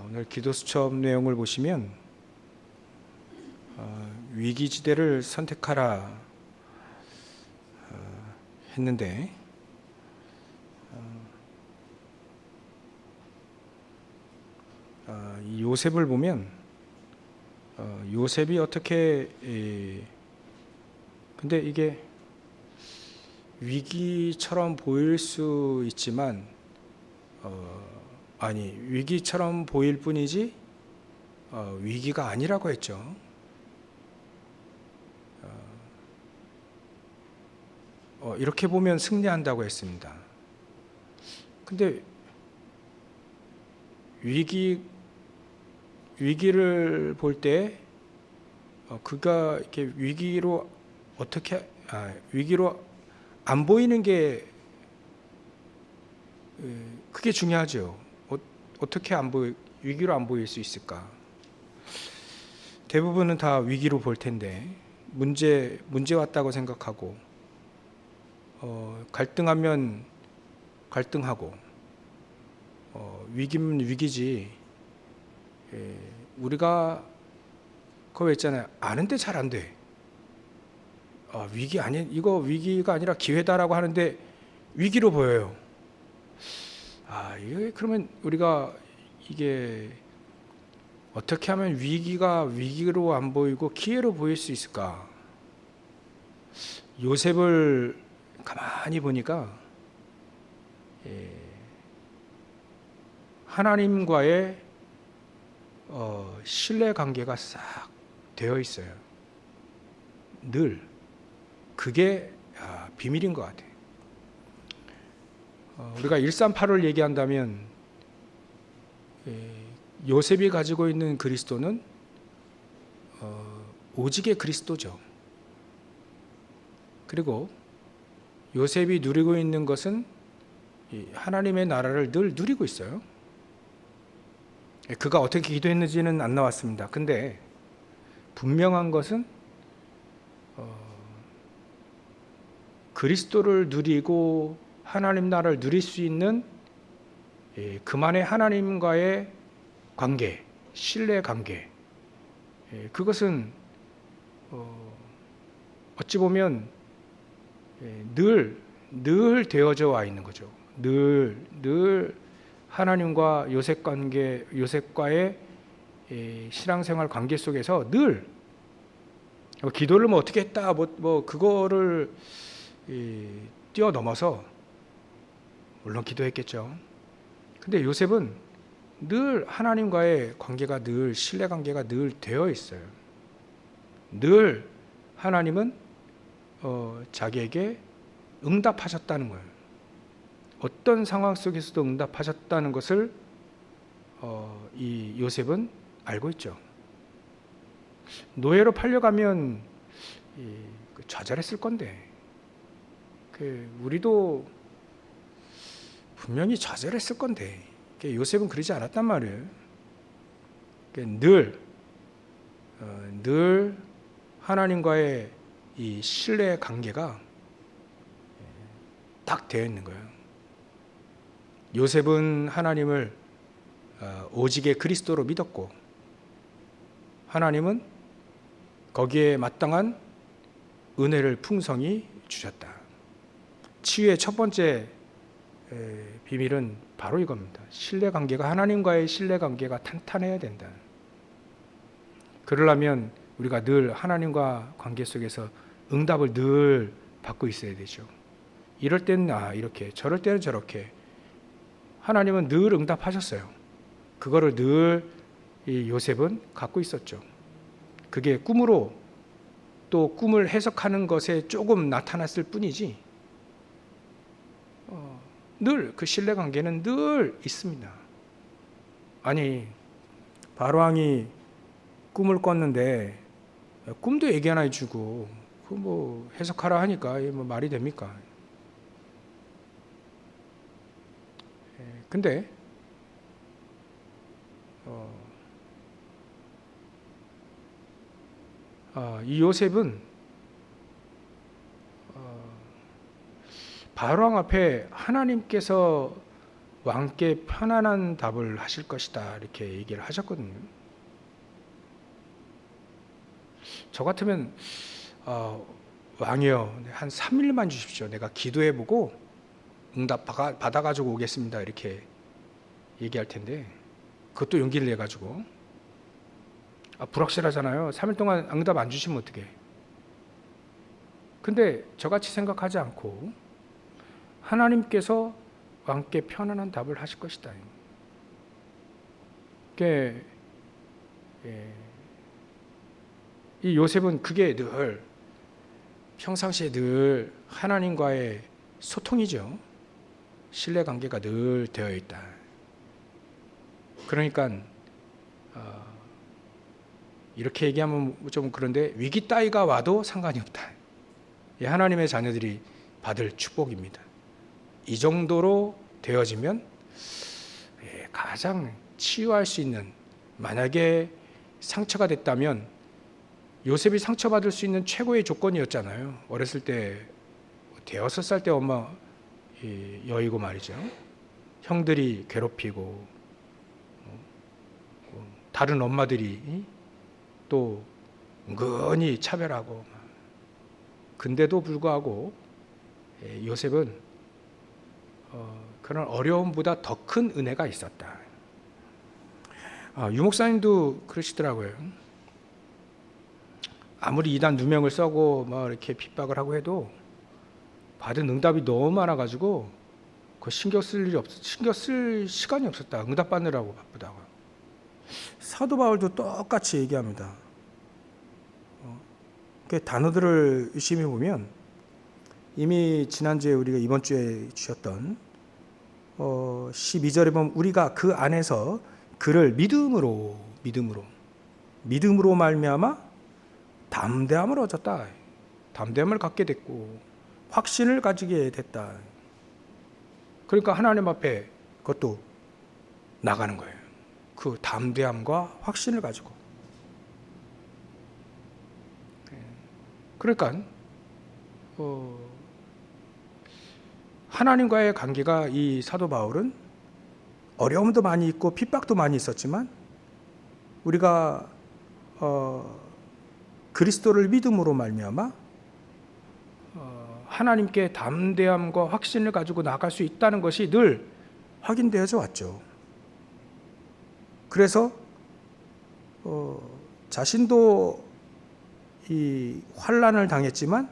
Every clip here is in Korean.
오늘 기도 수첩 내용을 보시면 위기지대를 선택하라 했는데 이 요셉을 보면 요셉이 어떻게 근데 이게 위기처럼 보일 수 있지만 위기처럼 보일 뿐이지 위기가 아니라고 했죠. 이렇게 보면 승리한다고 했습니다. 근데 위기를 볼 때 그가 이렇게 위기로 안 보이는 게 그게 중요하죠. 어떻게 위기로 안 보일 수 있을까? 대부분은 다 위기로 볼 텐데 문제 왔다고 생각하고 갈등하면 갈등하고 위기면 위기지. 우리가 그거 있잖아요. 아는데 잘 안 돼. 이거 위기가 아니라 기회다라고 하는데 위기로 보여요. 이게 그러면 우리가 이게 어떻게 하면 위기가 위기로 안 보이고 기회로 보일 수 있을까? 요셉을 가만히 보니까 하나님과의 신뢰 관계가 싹 되어 있어요. 늘 그게 비밀인 것 같아요. 우리가 138을 얘기한다면 요셉이 가지고 있는 그리스도는 오직의 그리스도죠. 그리고 요셉이 누리고 있는 것은 하나님의 나라를 늘 누리고 있어요. 그가 어떻게 기도했는지는 안 나왔습니다. 근데 분명한 것은 그리스도를 누리고 하나님 나라를 누릴 수 있는 그만의 하나님과의 관계, 신뢰 관계, 그것은 어찌 보면 늘 되어져 와 있는 거죠. 늘 하나님과 요셉과의 신앙생활 관계 속에서 늘 기도를 어떻게 했다, 그거를 뛰어넘어서 물론 기도했겠죠. 근데 요셉은 늘 하나님과의 관계가 신뢰 관계가 늘 되어 있어요. 늘 하나님은 자기에게 응답하셨다는 거예요. 어떤 상황 속에서도 응답하셨다는 것을 이 요셉은 알고 있죠. 노예로 팔려가면 좌절했을 건데 우리도 분명히 좌절했을 건데 요셉은 그러지 않았단 말이에요. 늘 하나님과의 이 신뢰 관계가 딱 되어 있는 거예요. 요셉은 하나님을 오직의 그리스도로 믿었고 하나님은 거기에 마땅한 은혜를 풍성히 주셨다. 치유의 첫 번째 비밀은 바로 이겁니다. 하나님과의 신뢰 관계가 탄탄해야 된다. 그러려면 우리가 늘 하나님과 관계 속에서 응답을 늘 받고 있어야 되죠. 이럴 때는 이렇게, 저럴 때는 저렇게. 하나님은 늘 응답하셨어요. 그거를 늘 이 요셉은 갖고 있었죠. 그게 꿈으로 또 꿈을 해석하는 것에 조금 나타났을 뿐이지 늘 그 신뢰 관계는 늘 있습니다. 바로 왕이 꿈을 꿨는데 꿈도 얘기 하나 해주고 해석하라 하니까 말이 됩니까? 근데 이 요셉은 바로왕 앞에 하나님께서 왕께 편안한 답을 하실 것이다 이렇게 얘기를 하셨거든요. 저 같으면 왕이여 한 3일만 주십시오. 내가 기도해보고 응답 받아가지고 오겠습니다 이렇게 얘기할 텐데, 그것도 용기를 내가지고 불확실하잖아요. 3일 동안 응답 안 주시면 어떡해. 근데 저같이 생각하지 않고 하나님께서 왕께 편안한 답을 하실 것이다. 이 요셉은 그게 늘 평상시에 늘 하나님과의 소통이죠. 신뢰관계가 늘 되어 있다. 그러니까 이렇게 얘기하면 좀 그런데 위기 따위가 와도 상관이 없다. 하나님의 자녀들이 받을 축복입니다. 이 정도로 되어지면 가장 치유할 수 있는, 만약에 상처가 됐다면 요셉이 상처받을 수 있는 최고의 조건이었잖아요. 어렸을 때 6살 때 엄마 여의고 말이죠. 형들이 괴롭히고 다른 엄마들이 또 은근히 차별하고, 근데도 불구하고 요셉은 그런 어려움보다 더 큰 은혜가 있었다. 유목사님도 그러시더라고요. 아무리 이단 누명을 써고 이렇게 핍박을 하고 해도 받은 응답이 너무 많아가지고 그 신경 쓸 시간이 없었다. 응답 받느라고 바쁘다고. 사도 바울도 똑같이 얘기합니다. 그 단어들을 유심히 보면 이미 지난주에 우리가 이번 주에 주셨던 12절에 보면 우리가 그 안에서 그를 믿음으로 말미암아 담대함을 얻었다. 담대함을 갖게 됐고 확신을 가지게 됐다. 그러니까 하나님 앞에 그것도 나가는 거예요. 그 담대함과 확신을 가지고. 그러니까 하나님과의 관계가, 이 사도 바울은 어려움도 많이 있고 핍박도 많이 있었지만 우리가 그리스도를 믿음으로 말미암아 하나님께 담대함과 확신을 가지고 나아갈 수 있다는 것이 늘 확인되어져 왔죠. 그래서 자신도 이 환난을 당했지만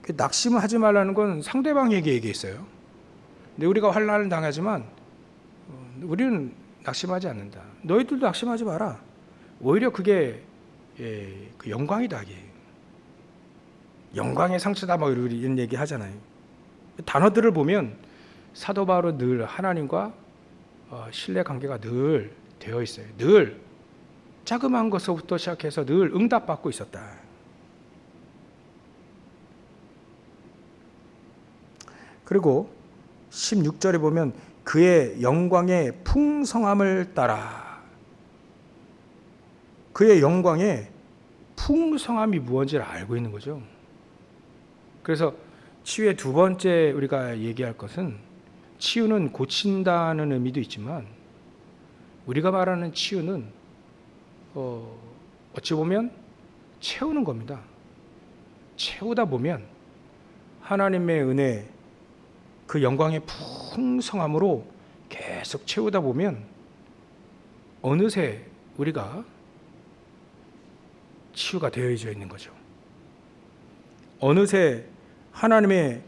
낙심을 하지 말라는 건 상대방에게 얘기했어요. 근데 우리가 환난을 당하지만 우리는 낙심하지 않는다. 너희들도 낙심하지 마라. 오히려 그게 그 영광이다. 영광의 상처다. 이런 얘기 하잖아요. 단어들을 보면 사도 바울은 늘 하나님과 신뢰 관계가 늘 되어 있어요. 늘 자그마한 것부터 시작해서 늘 응답받고 있었다. 그리고 16절에 보면 그의 영광의 풍성함을 따라, 그의 영광의 풍성함이 무엇인지를 알고 있는 거죠. 그래서 치유의 두 번째 우리가 얘기할 것은, 치유는 고친다는 의미도 있지만 우리가 말하는 치유는 어찌 보면 채우는 겁니다. 채우다 보면 하나님의 은혜, 그 영광의 풍성함으로 계속 채우다 보면 어느새 우리가 치유가 되어져 있는 거죠. 어느새 하나님의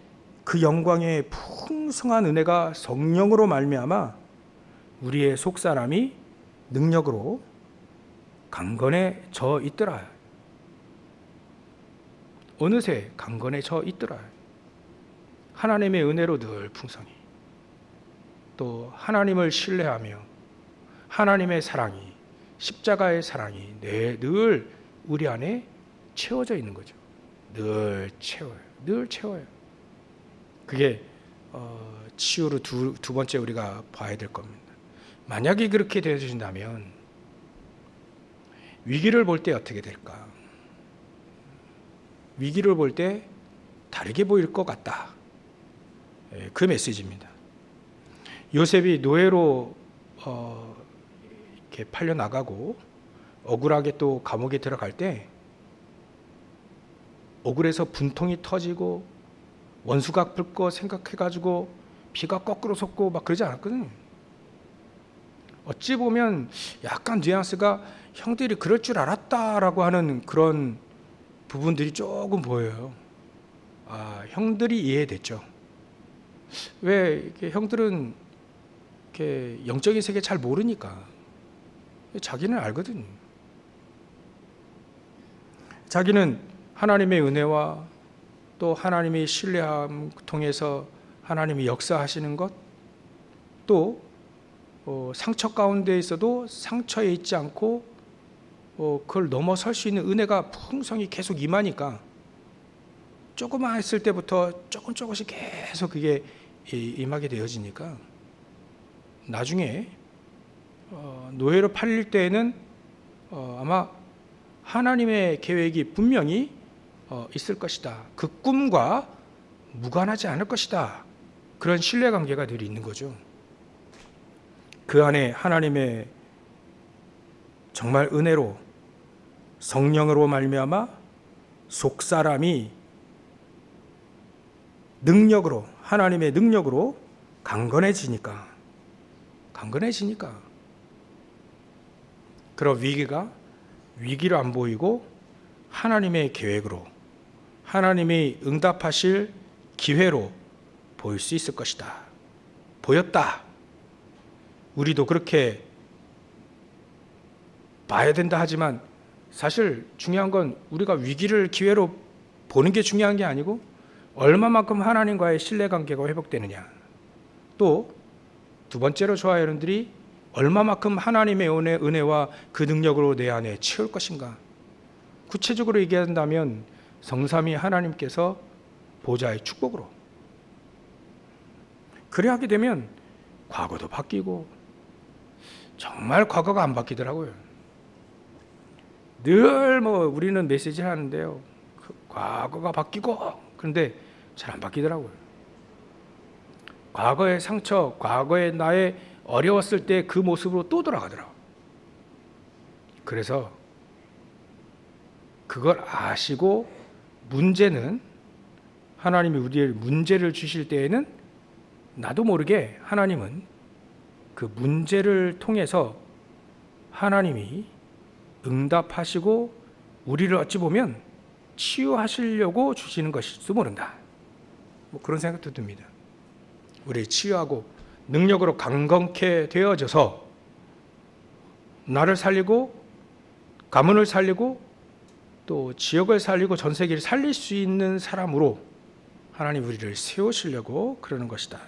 그 영광의 풍성한 은혜가 성령으로 말미암아 우리의 속사람이 능력으로 강건해져 있더라. 어느새 강건해져 있더라. 하나님의 은혜로 늘 풍성히, 또 하나님을 신뢰하며 하나님의 사랑이, 십자가의 사랑이 늘 우리 안에 채워져 있는 거죠. 늘 채워요. 그게 치유로 두 번째 우리가 봐야 될 겁니다. 만약에 그렇게 되어진다면 위기를 볼 때 어떻게 될까? 위기를 볼 때 다르게 보일 것 같다. 그 메시지입니다. 요셉이 노예로 이렇게 팔려 나가고 억울하게 또 감옥에 들어갈 때 억울해서 분통이 터지고 원수 갚을 거 생각해가지고 피가 거꾸로 솟고 막 그러지 않았거든요. 어찌 보면 약간 뉘앙스가 형들이 그럴 줄 알았다라고 하는 그런 부분들이 조금 보여요. 형들이 이해됐죠. 왜 이렇게 형들은 이렇게 영적인 세계 잘 모르니까 자기는 알거든요. 자기는 하나님의 은혜와 또 하나님의 신뢰함 통해서 하나님이 역사하시는 것, 또 상처 가운데 있어도 상처에 있지 않고 그걸 넘어설 수 있는 은혜가 풍성히 계속 임하니까 조금만 했을 때부터 조금씩 계속 그게 임하게 되어지니까 나중에 노예로 팔릴 때에는 아마 하나님의 계획이 분명히 있을 것이다. 그 꿈과 무관하지 않을 것이다. 그런 신뢰관계가 늘 있는 거죠. 그 안에 하나님의 정말 은혜로 성령으로 말미암아 속사람이 능력으로, 하나님의 능력으로 강건해지니까 그런 위기가 위기로 안 보이고 하나님의 계획으로, 하나님이 응답하실 기회로 보일 수 있을 것이다. 보였다. 우리도 그렇게 봐야 된다 하지만 사실 중요한 건 우리가 위기를 기회로 보는 게 중요한 게 아니고 얼마만큼 하나님과의 신뢰관계가 회복되느냐. 또 두 번째로 저와 여러분들이 얼마만큼 하나님의 은혜와 그 능력으로 내 안에 채울 것인가. 구체적으로 얘기한다면 성삼위 하나님께서 보좌의 축복으로. 그래 하게 되면 과거도 바뀌고 정말 과거가 안 바뀌더라고요. 늘 우리는 메시지를 하는데요. 과거가 바뀌고 그런데 잘 안 바뀌더라고요. 과거의 상처, 과거의 나의 어려웠을 때 그 모습으로 또 돌아가더라고요. 그래서 그걸 아시고 문제는 하나님이 우리의 문제를 주실 때에는 나도 모르게 하나님은 그 문제를 통해서 하나님이 응답하시고 우리를 어찌 보면 치유하시려고 주시는 것일지도 모른다. 그런 생각도 듭니다. 우리 치유하고 능력으로 강건케 되어져서 나를 살리고 가문을 살리고 또 지역을 살리고 전 세계를 살릴 수 있는 사람으로 하나님 우리를 세우시려고 그러는 것이다.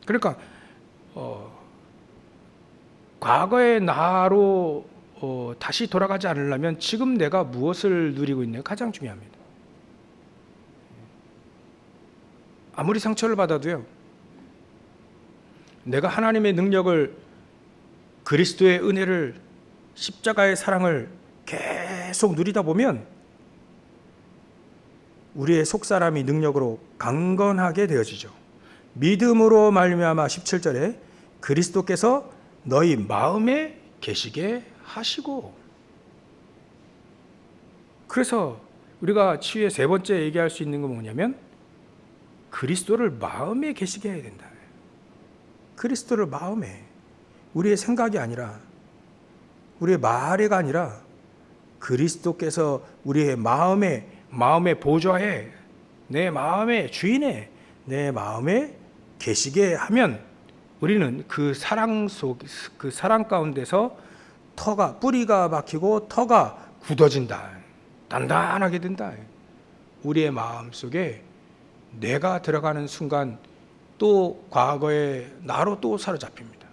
그러니까 과거의 나로 다시 돌아가지 않으려면 지금 내가 무엇을 누리고 있느냐 가장 중요합니다. 아무리 상처를 받아도요, 내가 하나님의 능력을, 그리스도의 은혜를, 십자가의 사랑을 계속 누리다 보면 우리의 속사람이 능력으로 강건하게 되어지죠. 믿음으로 말미암아 17절에 그리스도께서 너희 마음에 계시게 하시고. 그래서 우리가 치유의 세 번째 얘기할 수 있는 건 뭐냐면 그리스도를 마음에 계시게 해야 된다. 그리스도를 마음에, 우리의 생각이 아니라 우리의 말이가 아니라 그리스도께서 우리의 마음의 보좌에, 내 마음의 주인에, 내 마음에 계시게 하면 우리는 그 사랑 가운데서 뿌리가 박히고 터가 굳어진다. 단단하게 된다. 우리의 마음 속에 내가 들어가는 순간 또 과거의 나로 또 사로잡힙니다.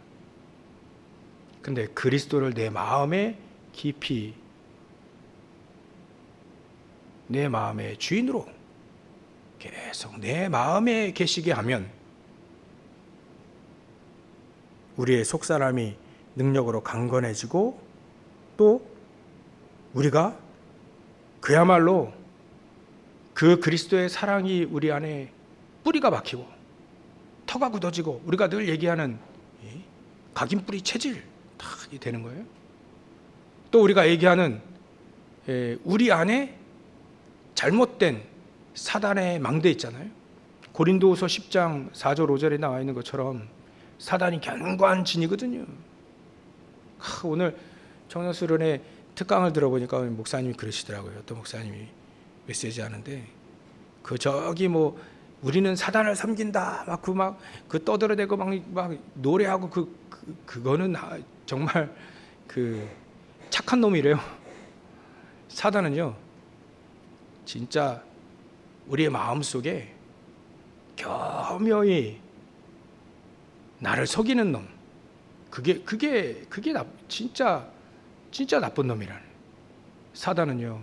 근데 그리스도를 내 마음에 깊이, 내 마음의 주인으로 계속 내 마음에 계시게 하면 우리의 속사람이 능력으로 강건해지고 또 우리가 그야말로 그 그리스도의 사랑이 우리 안에 뿌리가 박히고 터가 굳어지고 우리가 늘 얘기하는 각인뿌리 체질 다 되는 거예요. 또 우리가 얘기하는 우리 안에 잘못된 사단의 망대 있잖아요. 고린도후서 10장 4절 5절에 나와 있는 것처럼 사단이 견고한 진이거든요. 오늘 청년수련회 특강을 들어보니까 목사님이 그러시더라고요. 어떤 목사님이 메시지 하는데 저기 우리는 사단을 섬긴다 그 떠들어대고 막 노래하고 그거는 정말 착한 놈이래요. 사단은요 진짜 우리의 마음 속에 교묘히 나를 속이는 놈, 그게 진짜 나쁜 놈이라는. 사단은요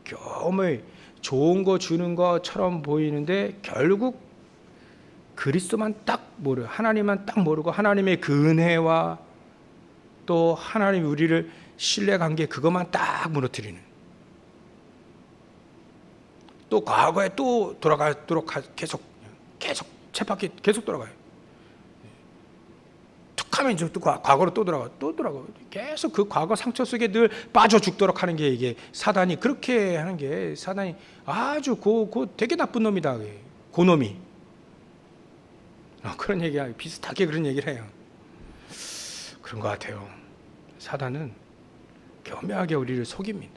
교묘히 좋은 거 주는 것처럼 보이는데 결국 그리스도만 딱 모르고 하나님만 딱 모르고 하나님의 그 은혜와 또 하나님이 우리를 신뢰관계 그것만 딱 무너뜨리는, 또 과거에 또 돌아가도록 계속 쳇바퀴 계속 돌아가요. 툭하면 이제 또 과거로 또 돌아가 계속 그 과거 상처 속에 늘 빠져 죽도록 하는 게 이게 사단이 그렇게 하는 게 사단이 아주 되게 나쁜 놈이다. 고놈이 그런 얘기야. 비슷하게 그런 얘기를 해요. 그런 것 같아요. 사단은 교묘하게 우리를 속입니다.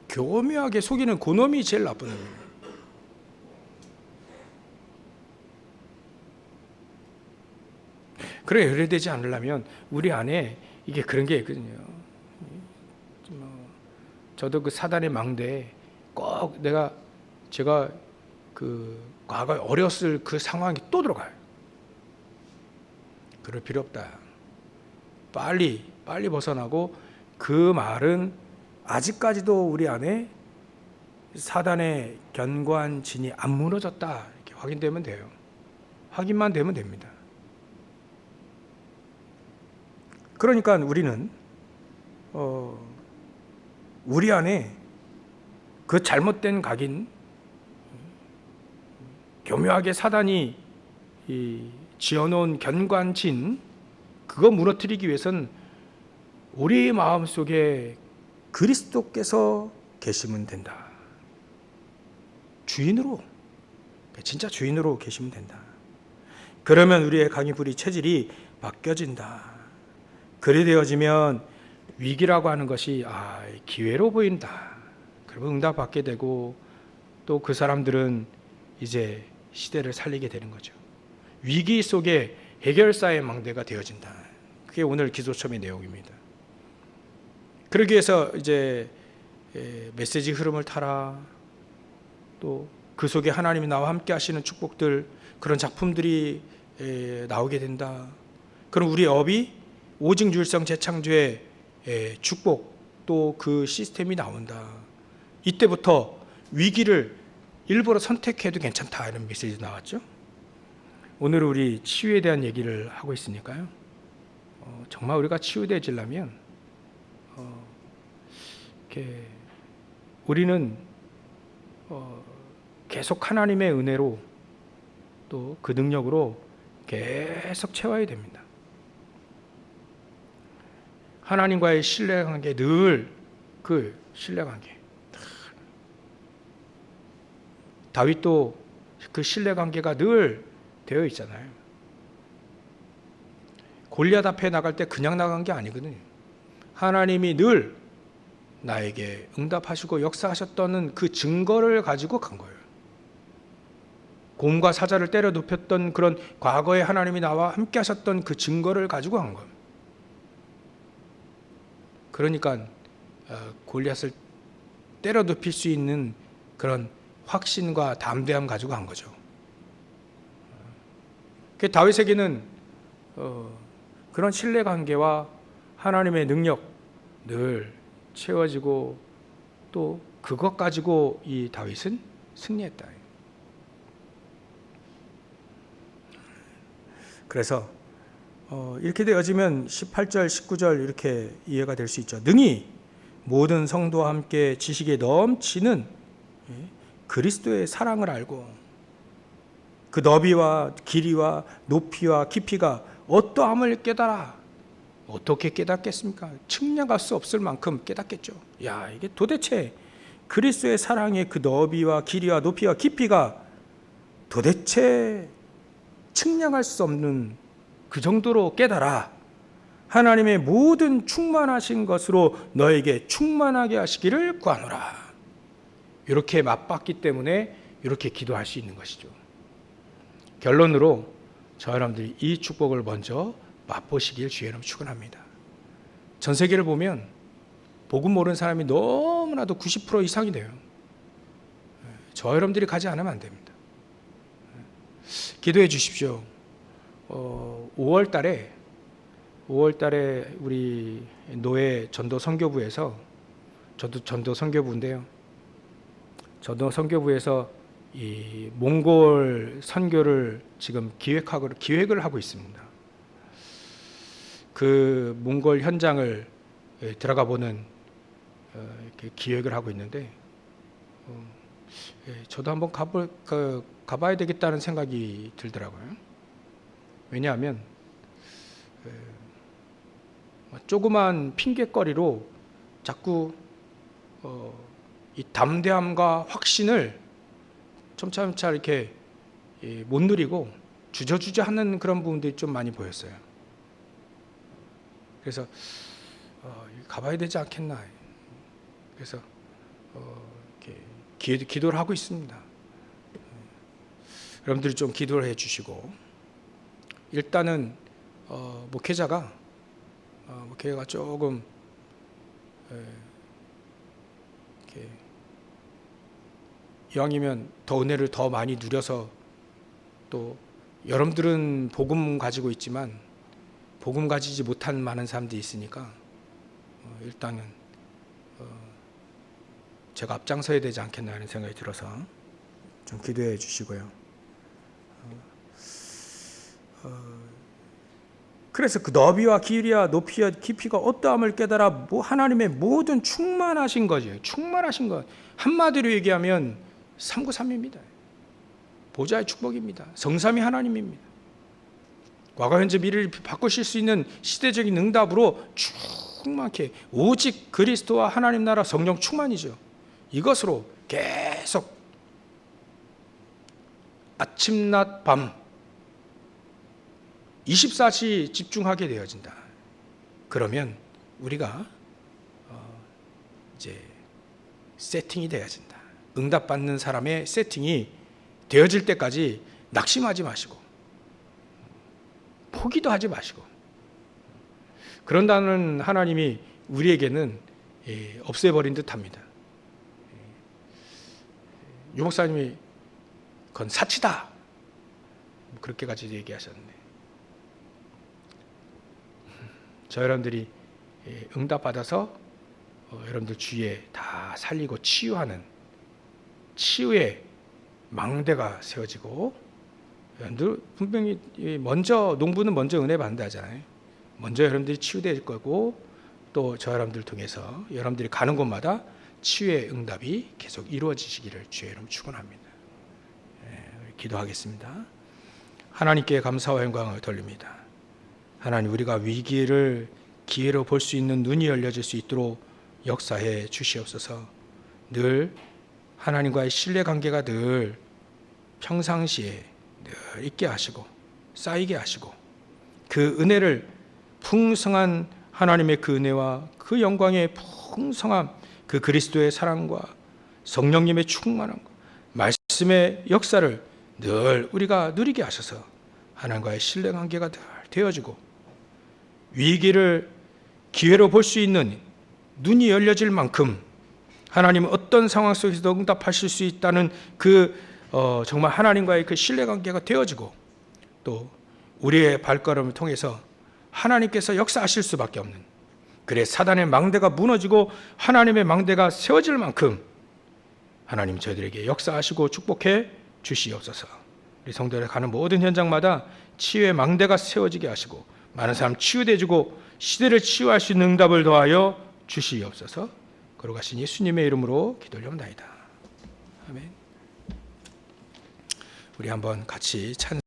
교묘하게 속이는 고놈이 제일 나쁜 놈입니다. 그래 열애되지 않으려면 우리 안에 이게 그런 게 있거든요. 저도 그 사단의 망대에 꼭 제가 과거에 어렸을 그 상황이 또 들어가요. 그럴 필요 없다. 빨리 벗어나고 그 말은 아직까지도 우리 안에 사단의 견고한 진이 안 무너졌다 이렇게 확인되면 돼요. 확인만 되면 됩니다. 그러니까 우리는 우리 안에 그 잘못된 각인, 교묘하게 사단이 지어놓은 견고한 진, 그거 무너뜨리기 위해서는 우리 마음속에 그리스도께서 계시면 된다. 주인으로, 진짜 주인으로 계시면 된다. 그러면 우리의 각인뿌리 체질이 바뀌어진다. 그리 되어지면 위기라고 하는 것이 기회로 보인다. 그리고 응답받게 되고 또 그 사람들은 이제 시대를 살리게 되는 거죠. 위기 속에 해결사의 망대가 되어진다. 그게 오늘 기도처음의 내용입니다. 그러기 위해서 이제 메시지 흐름을 타라, 또 그 속에 하나님이 나와 함께 하시는 축복들, 그런 작품들이 나오게 된다. 그럼 우리 업이 오직 율성 재창조의 축복, 또 그 시스템이 나온다. 이때부터 위기를 일부러 선택해도 괜찮다 이런 메시지 나왔죠. 오늘 우리 치유에 대한 얘기를 하고 있으니까요. 정말 우리가 치유되지려면 이렇게 우리는 계속 하나님의 은혜로 또 그 능력으로 계속 채워야 됩니다. 하나님과의 신뢰관계, 늘 그 신뢰관계. 다윗도 그 신뢰관계가 늘 되어 있잖아요. 골리앗 앞에 나갈 때 그냥 나간 게 아니거든요. 하나님이 늘 나에게 응답하시고 역사하셨다는 그 증거를 가지고 간 거예요. 곰과 사자를 때려 눕혔던 그런 과거에 하나님이 나와 함께 하셨던 그 증거를 가지고 간 거예요. 그러니까 골리앗을 때려 눕힐 수 있는 그런 확신과 담대함 가지고 간 거죠. 다윗에게는 그런 신뢰관계와 하나님의 능력 늘 채워지고 또 그것 가지고 이 다윗은 승리했다. 그래서 이렇게 되어지면 18절, 19절 이렇게 이해가 될 수 있죠. 능히 모든 성도와 함께 지식에 넘치는 그리스도의 사랑을 알고, 그 너비와 길이와 높이와 깊이가 어떠함을 깨달아. 어떻게 깨닫겠습니까? 측량할 수 없을 만큼 깨닫겠죠. 야, 이게 도대체 그리스도의 사랑의 그 너비와 길이와 높이와 깊이가 도대체 측량할 수 없는 그 정도로 깨달아. 하나님의 모든 충만하신 것으로 너에게 충만하게 하시기를 구하노라. 이렇게 맛봤기 때문에 이렇게 기도할 수 있는 것이죠. 결론으로 저 여러분들이 이 축복을 먼저 맛보시길 주의 이름으로 축원합니다. 전 세계를 보면 복음 모르는 사람이 너무나도 90% 이상이 돼요. 저 여러분들이 가지 않으면 안 됩니다. 기도해 주십시오. 5월 달에 우리 노예 전도 선교부에서, 저도 전도 선교부인데요, 전도 선교부에서 이 몽골 선교를 지금 기획을 하고 있습니다. 그 몽골 현장을 들어가 보는 이렇게 기획을 하고 있는데, 저도 한번 가봐야 되겠다는 생각이 들더라고요. 왜냐하면 조그만 핑계거리로 자꾸 이 담대함과 확신을 점차 이렇게 못 누리고 주저주저 하는 그런 부분들이 좀 많이 보였어요. 그래서 가봐야 되지 않겠나. 그래서 이렇게 기도를 하고 있습니다. 여러분들이 좀 기도를 해주시고, 일단은 목회자가 조금 이렇게 이왕이면 더 은혜를 더 많이 누려서, 또 여러분들은 복음 가지고 있지만 복음 가지지 못한 많은 사람들이 있으니까 일단은 제가 앞장서야 되지 않겠나 하는 생각이 들어서 좀 기도해 주시고요. 그래서 그 너비와 길이와 높이와 깊이가 어떠함을 깨달아 하나님의 모든 충만하신 거죠. 충만하신 것. 한마디로 얘기하면 삼구삼입니다. 보좌의 축복입니다. 성삼위 하나님입니다. 과거, 현재, 미래를 바꾸실 수 있는 시대적인 응답으로 충만케, 오직 그리스도와 하나님 나라 성령 충만이죠. 이것으로 계속 아침, 낮, 밤 24시 집중하게 되어진다. 그러면 우리가 이제 세팅이 되어진다. 응답받는 사람의 세팅이 되어질 때까지 낙심하지 마시고 포기도 하지 마시고, 그런다는 하나님이 우리에게는 없애버린 듯합니다. 유 목사님이 그건 사치다 그렇게까지 얘기하셨는데, 저 여러분들이 응답받아서 여러분들 주위에 다 살리고 치유하는 치유의 망대가 세워지고, 여러분들 분명히 먼저, 농부는 먼저 은혜 받는다 하잖아요. 먼저 여러분들이 치유될 거고, 또 저 여러분들 통해서 여러분들이 가는 곳마다 치유의 응답이 계속 이루어지시기를 주의 이름으로 축원합니다. 기도하겠습니다. 하나님께 감사와 영광을 돌립니다. 하나님, 우리가 위기를 기회로 볼 수 있는 눈이 열려질 수 있도록 역사해 주시옵소서. 늘 하나님과의 신뢰관계가 늘 평상시에 늘 있게 하시고 쌓이게 하시고, 그 은혜를 풍성한 하나님의 그 은혜와 그 영광의 풍성함, 그 그리스도의 사랑과 성령님의 충만함과 말씀의 역사를 늘 우리가 누리게 하셔서 하나님과의 신뢰관계가 늘 되어지고, 위기를 기회로 볼 수 있는 눈이 열려질 만큼 하나님은 어떤 상황 속에서도 응답하실 수 있다는 그 정말 하나님과의 그 신뢰관계가 되어지고, 또 우리의 발걸음을 통해서 하나님께서 역사하실 수밖에 없는, 그래 사단의 망대가 무너지고 하나님의 망대가 세워질 만큼 하나님 저희들에게 역사하시고 축복해 주시옵소서. 우리 성도들 가는 모든 현장마다 치유의 망대가 세워지게 하시고, 많은 사람 치유되어지고 시대를 치유할 수 있는 응답을 더하여 주시옵소서. 거룩하신 예수님의 이름으로 기도를 올려옵나이다. 아멘. 우리 한번 같이 찬